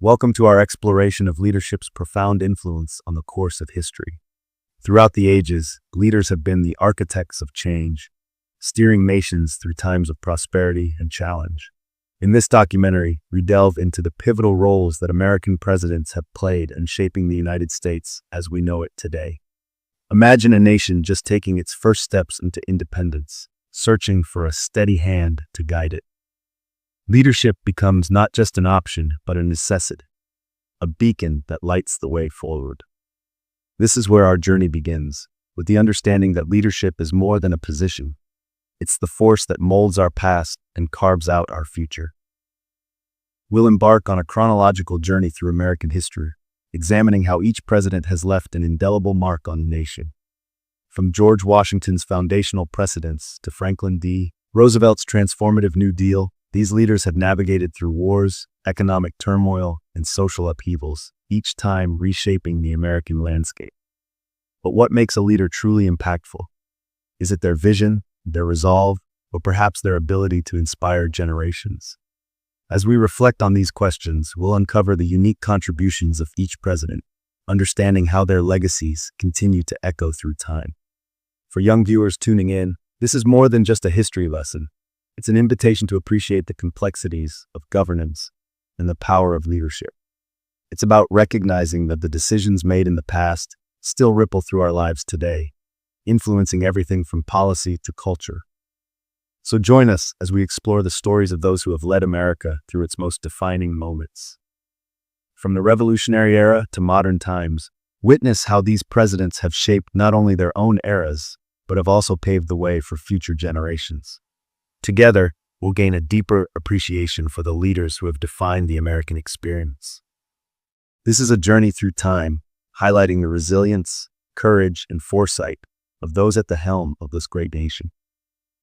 Welcome to our exploration of leadership's profound influence on the course of history. Throughout the ages, leaders have been the architects of change, steering nations through times of prosperity and challenge. In this documentary, we delve into the pivotal roles that American presidents have played in shaping the United States as we know it today. Imagine a nation just taking its first steps into independence, searching for a steady hand to guide it. Leadership becomes not just an option, but a necessity, a beacon that lights the way forward. This is where our journey begins, with the understanding that leadership is more than a position. It's the force that molds our past and carves out our future. We'll embark on a chronological journey through American history, examining how each president has left an indelible mark on the nation. From George Washington's foundational precedents to Franklin D. Roosevelt's transformative New Deal, these leaders have navigated through wars, economic turmoil, and social upheavals, each time reshaping the American landscape. But what makes a leader truly impactful? Is it their vision, their resolve, or perhaps their ability to inspire generations? As we reflect on these questions, we'll uncover the unique contributions of each president, understanding how their legacies continue to echo through time. For young viewers tuning in, this is more than just a history lesson. It's an invitation to appreciate the complexities of governance and the power of leadership. It's about recognizing that the decisions made in the past still ripple through our lives today, influencing everything from policy to culture. So join us as we explore the stories of those who have led America through its most defining moments. From the Revolutionary era to modern times, witness how these presidents have shaped not only their own eras, but have also paved the way for future generations. Together, we'll gain a deeper appreciation for the leaders who have defined the American experience. This is a journey through time, highlighting the resilience, courage, and foresight of those at the helm of this great nation.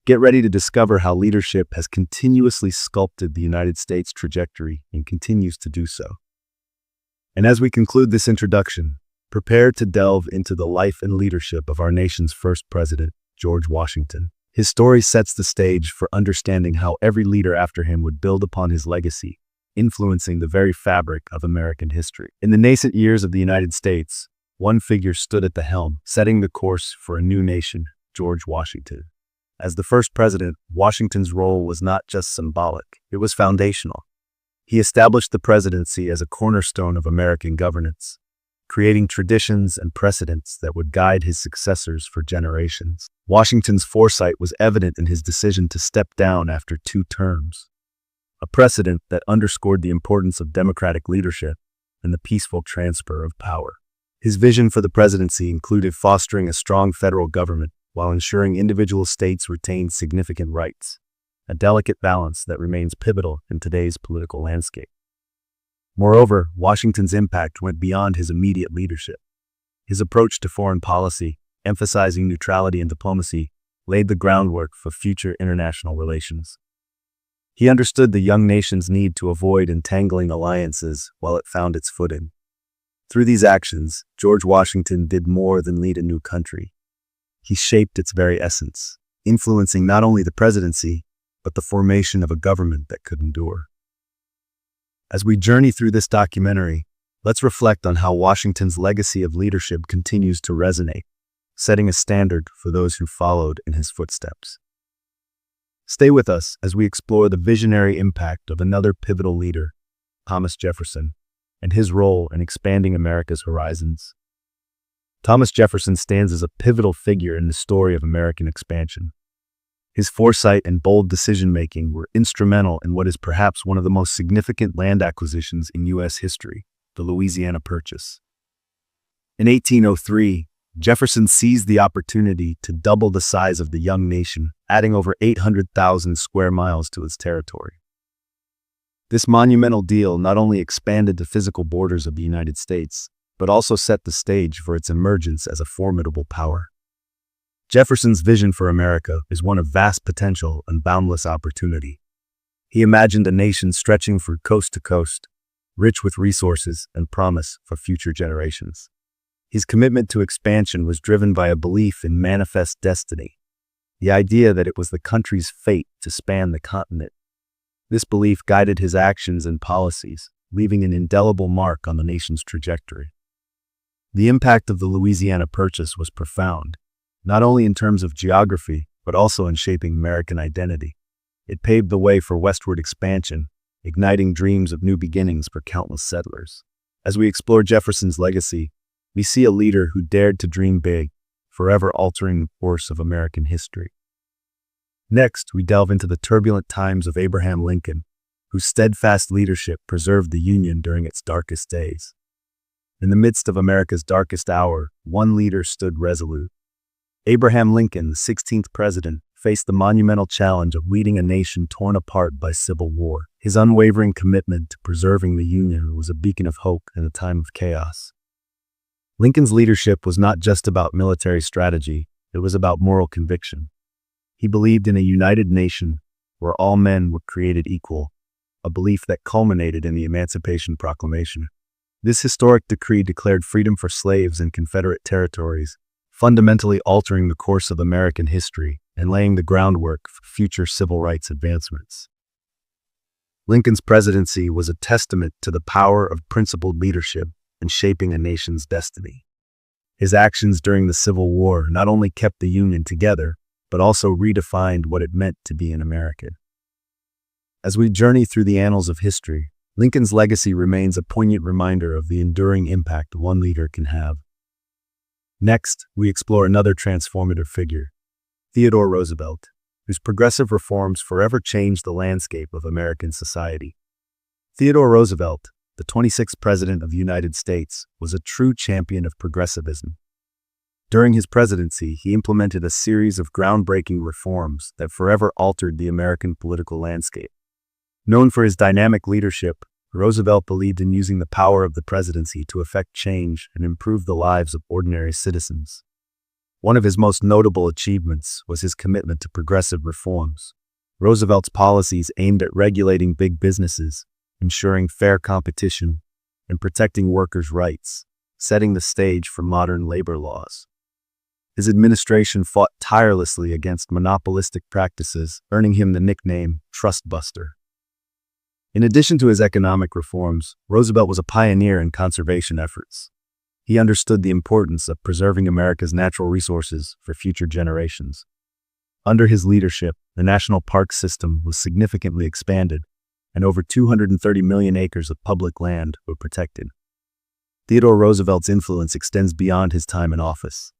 Get ready to discover how leadership has continuously sculpted the United States' trajectory and continues to do so. And as we conclude this introduction, prepare to delve into the life and leadership of our nation's first president, George Washington. His story sets the stage for understanding how every leader after him would build upon his legacy, influencing the very fabric of American history. In the nascent years of the United States, one figure stood at the helm, setting the course for a new nation, George Washington. As the first president, Washington's role was not just symbolic, it was foundational. He established the presidency as a cornerstone of American governance, creating traditions and precedents that would guide his successors for generations. Washington's foresight was evident in his decision to step down after 2 terms, a precedent that underscored the importance of democratic leadership and the peaceful transfer of power. His vision for the presidency included fostering a strong federal government while ensuring individual states retained significant rights, a delicate balance that remains pivotal in today's political landscape. Moreover, Washington's impact went beyond his immediate leadership. His approach to foreign policy, emphasizing neutrality and diplomacy, laid the groundwork for future international relations. He understood the young nation's need to avoid entangling alliances while it found its footing. Through these actions, George Washington did more than lead a new country. He shaped its very essence, influencing not only the presidency, but the formation of a government that could endure. As we journey through this documentary, let's reflect on how Washington's legacy of leadership continues to resonate, setting a standard for those who followed in his footsteps. Stay with us as we explore the visionary impact of another pivotal leader, Thomas Jefferson, and his role in expanding America's horizons. Thomas Jefferson stands as a pivotal figure in the story of American expansion. His foresight and bold decision-making were instrumental in what is perhaps one of the most significant land acquisitions in U.S. history, the Louisiana Purchase. In 1803, Jefferson seized the opportunity to double the size of the young nation, adding over 800,000 square miles to its territory. This monumental deal not only expanded the physical borders of the United States, but also set the stage for its emergence as a formidable power. Jefferson's vision for America is one of vast potential and boundless opportunity. He imagined a nation stretching from coast to coast, rich with resources and promise for future generations. His commitment to expansion was driven by a belief in manifest destiny, the idea that it was the country's fate to span the continent. This belief guided his actions and policies, leaving an indelible mark on the nation's trajectory. The impact of the Louisiana Purchase was profound, not only in terms of geography, but also in shaping American identity. It paved the way for westward expansion, igniting dreams of new beginnings for countless settlers. As we explore Jefferson's legacy, we see a leader who dared to dream big, forever altering the course of American history. Next, we delve into the turbulent times of Abraham Lincoln, whose steadfast leadership preserved the Union during its darkest days. In the midst of America's darkest hour, one leader stood resolute. Abraham Lincoln, the 16th president, faced the monumental challenge of leading a nation torn apart by civil war. His unwavering commitment to preserving the Union was a beacon of hope in a time of chaos. Lincoln's leadership was not just about military strategy, it was about moral conviction. He believed in a united nation where all men were created equal, a belief that culminated in the Emancipation Proclamation. This historic decree declared freedom for slaves in Confederate territories, fundamentally altering the course of American history and laying the groundwork for future civil rights advancements. Lincoln's presidency was a testament to the power of principled leadership in shaping a nation's destiny. His actions during the Civil War not only kept the Union together, but also redefined what it meant to be an American. As we journey through the annals of history, Lincoln's legacy remains a poignant reminder of the enduring impact one leader can have. Next, we explore another transformative figure, Theodore Roosevelt, whose progressive reforms forever changed the landscape of American society. Theodore Roosevelt, the 26th President of the United States, was a true champion of progressivism. During his presidency, he implemented a series of groundbreaking reforms that forever altered the American political landscape. Known for his dynamic leadership, Roosevelt believed in using the power of the presidency to effect change and improve the lives of ordinary citizens. One of his most notable achievements was his commitment to progressive reforms. Roosevelt's policies aimed at regulating big businesses, ensuring fair competition, and protecting workers' rights, setting the stage for modern labor laws. His administration fought tirelessly against monopolistic practices, earning him the nickname Trust Buster. In addition to his economic reforms, Roosevelt was a pioneer in conservation efforts. He understood the importance of preserving America's natural resources for future generations. Under his leadership, the national park system was significantly expanded, and over 230 million acres of public land were protected. Theodore Roosevelt's influence extends beyond his time in office.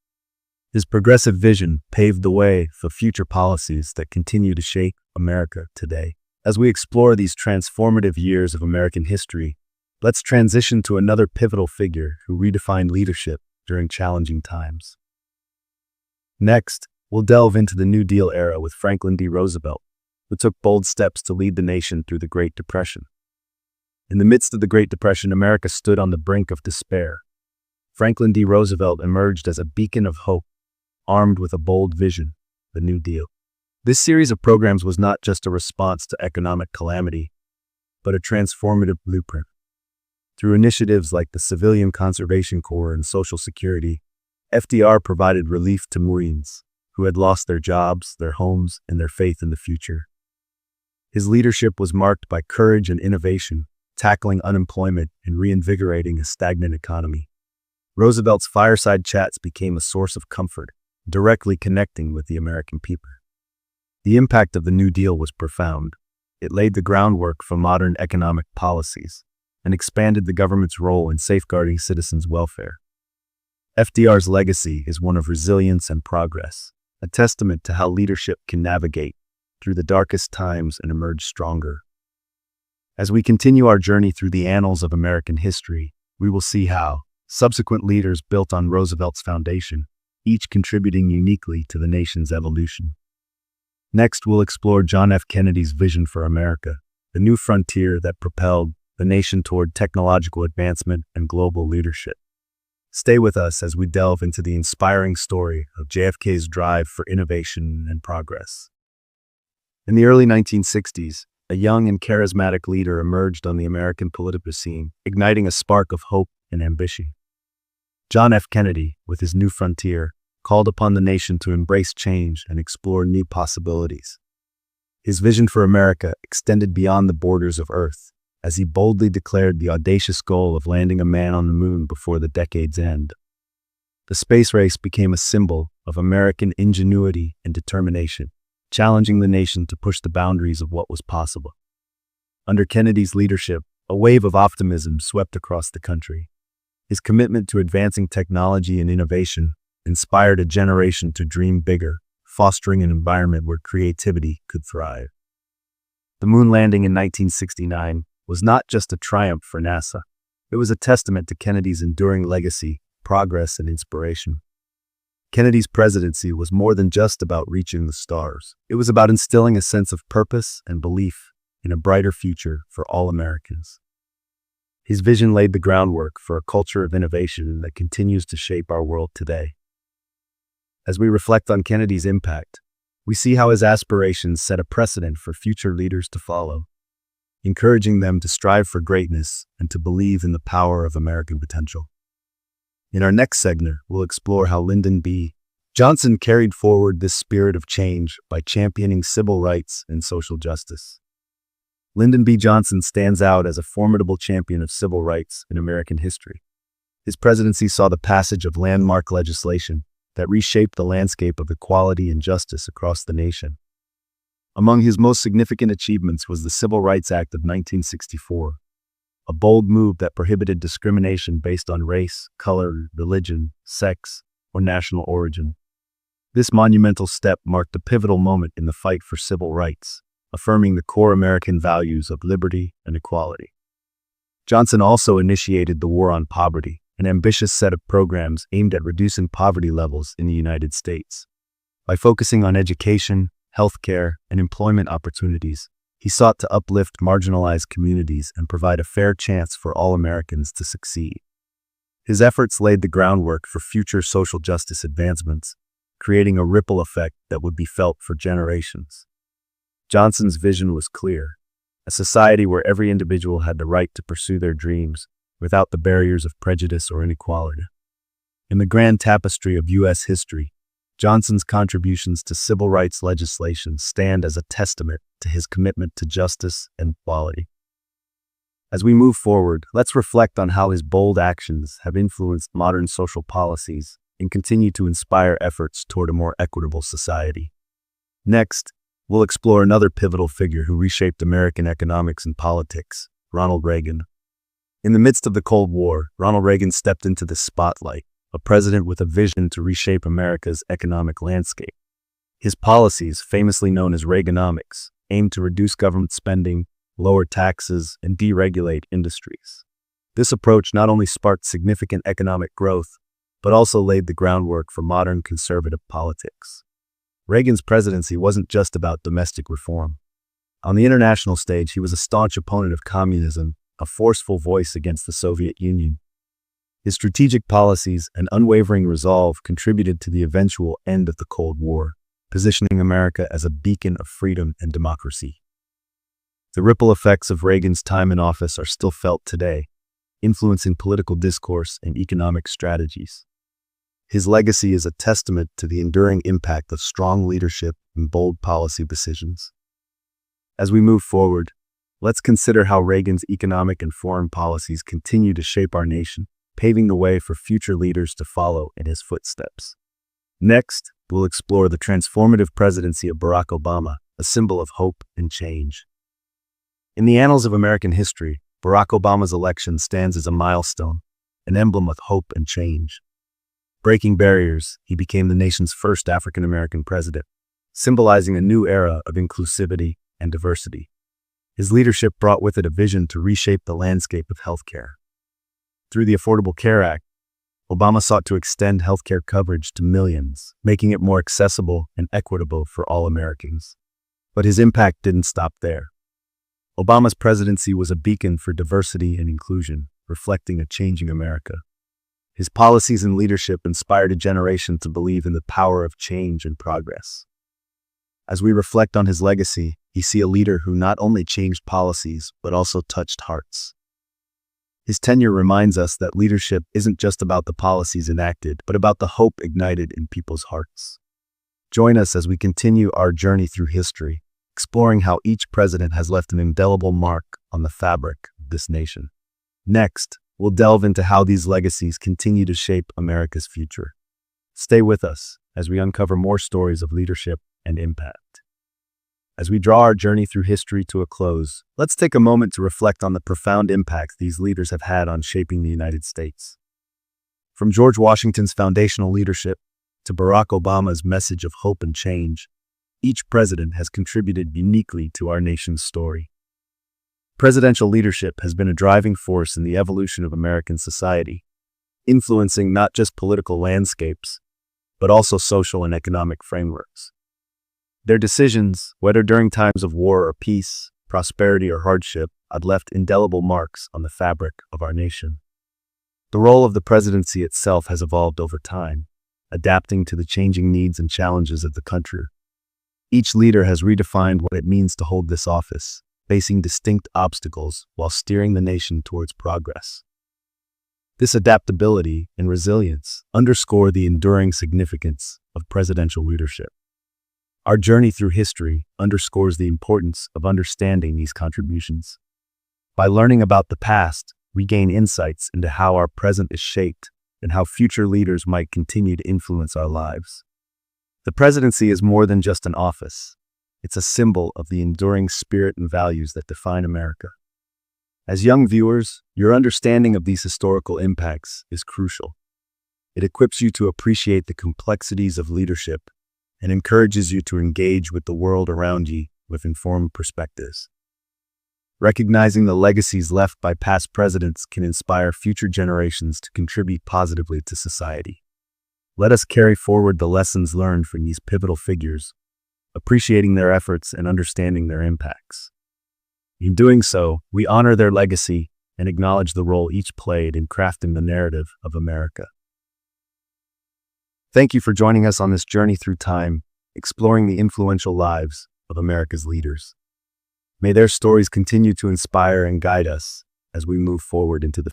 His progressive vision paved the way for future policies that continue to shape America today. As we explore these transformative years of American history, let's transition to another pivotal figure who redefined leadership during challenging times. Next, we'll delve into the New Deal era with Franklin D. Roosevelt, who took bold steps to lead the nation through the Great Depression. In the midst of the Great Depression, America stood on the brink of despair. Franklin D. Roosevelt emerged as a beacon of hope, armed with a bold vision, the New Deal. This series of programs was not just a response to economic calamity, but a transformative blueprint. Through initiatives like the Civilian Conservation Corps and Social Security, FDR provided relief to Marines who had lost their jobs, their homes, and their faith in the future. His leadership was marked by courage and innovation, tackling unemployment and reinvigorating a stagnant economy. Roosevelt's fireside chats became a source of comfort, directly connecting with the American people. The impact of the New Deal was profound. It laid the groundwork for modern economic policies and expanded the government's role in safeguarding citizens' welfare. FDR's legacy is one of resilience and progress, a testament to how leadership can navigate through the darkest times and emerge stronger. As we continue our journey through the annals of American history, we will see how subsequent leaders built on Roosevelt's foundation, each contributing uniquely to the nation's evolution. Next, we'll explore John F. Kennedy's vision for America, the new frontier that propelled the nation toward technological advancement and global leadership. Stay with us as we delve into the inspiring story of JFK's drive for innovation and progress. In the early 1960s, a young and charismatic leader emerged on the American political scene, igniting a spark of hope and ambition. John F. Kennedy, with his new frontier, called upon the nation to embrace change and explore new possibilities. His vision for America extended beyond the borders of Earth, as he boldly declared the audacious goal of landing a man on the moon before the decade's end. The space race became a symbol of American ingenuity and determination, challenging the nation to push the boundaries of what was possible. Under Kennedy's leadership, a wave of optimism swept across the country. His commitment to advancing technology and innovation inspired a generation to dream bigger, fostering an environment where creativity could thrive. The moon landing in 1969 was not just a triumph for NASA. It was a testament to Kennedy's enduring legacy, progress, and inspiration. Kennedy's presidency was more than just about reaching the stars. It was about instilling a sense of purpose and belief in a brighter future for all Americans. His vision laid the groundwork for a culture of innovation that continues to shape our world today. As we reflect on Kennedy's impact, we see how his aspirations set a precedent for future leaders to follow, encouraging them to strive for greatness and to believe in the power of American potential. In our next segment, we'll explore how Lyndon B. Johnson carried forward this spirit of change by championing civil rights and social justice. Lyndon B. Johnson stands out as a formidable champion of civil rights in American history. His presidency saw the passage of landmark legislation that reshaped the landscape of equality and justice across the nation. Among his most significant achievements was the Civil Rights Act of 1964, a bold move that prohibited discrimination based on race, color, religion, sex, or national origin. This monumental step marked a pivotal moment in the fight for civil rights, affirming the core American values of liberty and equality. Johnson also initiated the War on Poverty, an ambitious set of programs aimed at reducing poverty levels in the United States. By focusing on education, healthcare, and employment opportunities, he sought to uplift marginalized communities and provide a fair chance for all Americans to succeed. His efforts laid the groundwork for future social justice advancements, creating a ripple effect that would be felt for generations. Johnson's vision was clear: a society where every individual had the right to pursue their dreams without the barriers of prejudice or inequality. In the grand tapestry of U.S. history, Johnson's contributions to civil rights legislation stand as a testament to his commitment to justice and equality. As we move forward, let's reflect on how his bold actions have influenced modern social policies and continue to inspire efforts toward a more equitable society. Next, we'll explore another pivotal figure who reshaped American economics and politics, Ronald Reagan. In the midst of the Cold War, Ronald Reagan stepped into the spotlight, a president with a vision to reshape America's economic landscape. His policies, famously known as Reaganomics, aimed to reduce government spending, lower taxes, and deregulate industries. This approach not only sparked significant economic growth, but also laid the groundwork for modern conservative politics. Reagan's presidency wasn't just about domestic reform. On the international stage, he was a staunch opponent of communism, a forceful voice against the Soviet Union. His strategic policies and unwavering resolve contributed to the eventual end of the Cold War, positioning America as a beacon of freedom and democracy. The ripple effects of Reagan's time in office are still felt today, influencing political discourse and economic strategies. His legacy is a testament to the enduring impact of strong leadership and bold policy decisions. As we move forward, let's consider how Reagan's economic and foreign policies continue to shape our nation, paving the way for future leaders to follow in his footsteps. Next, we'll explore the transformative presidency of Barack Obama, a symbol of hope and change. In the annals of American history, Barack Obama's election stands as a milestone, an emblem of hope and change. Breaking barriers, he became the nation's first African-American president, symbolizing a new era of inclusivity and diversity. His leadership brought with it a vision to reshape the landscape of healthcare. Through the Affordable Care Act, Obama sought to extend healthcare coverage to millions, making it more accessible and equitable for all Americans. But his impact didn't stop there. Obama's presidency was a beacon for diversity and inclusion, reflecting a changing America. His policies and leadership inspired a generation to believe in the power of change and progress. As we reflect on his legacy, we see a leader who not only changed policies, but also touched hearts. His tenure reminds us that leadership isn't just about the policies enacted, but about the hope ignited in people's hearts. Join us as we continue our journey through history, exploring how each president has left an indelible mark on the fabric of of this nation. Next, we'll delve into how these legacies continue to shape America's future. Stay with us as we uncover more stories of leadership and impact. As we draw our journey through history to a close, let's take a moment to reflect on the profound impact these leaders have had on shaping the United States. From George Washington's foundational leadership to Barack Obama's message of hope and change, each president has contributed uniquely to our nation's story. Presidential leadership has been a driving force in the evolution of American society, influencing not just political landscapes, but also social and economic frameworks. Their decisions, whether during times of war or peace, prosperity or hardship, have left indelible marks on the fabric of our nation. The role of the presidency itself has evolved over time, adapting to the changing needs and challenges of the country. Each leader has redefined what it means to hold this office, facing distinct obstacles while steering the nation towards progress. This adaptability and resilience underscore the enduring significance of presidential leadership. Our journey through history underscores the importance of understanding these contributions. By learning about the past, we gain insights into how our present is shaped and how future leaders might continue to influence our lives. The presidency is more than just an office. It's a symbol of the enduring spirit and values that define America. As young viewers, your understanding of these historical impacts is crucial. It equips you to appreciate the complexities of leadership and encourages you to engage with the world around you with informed perspectives. Recognizing the legacies left by past presidents can inspire future generations to contribute positively to society. Let us carry forward the lessons learned from these pivotal figures, appreciating their efforts and understanding their impacts. In doing so, we honor their legacy and acknowledge the role each played in crafting the narrative of America. Thank you for joining us on this journey through time, exploring the influential lives of America's leaders. May their stories continue to inspire and guide us as we move forward into the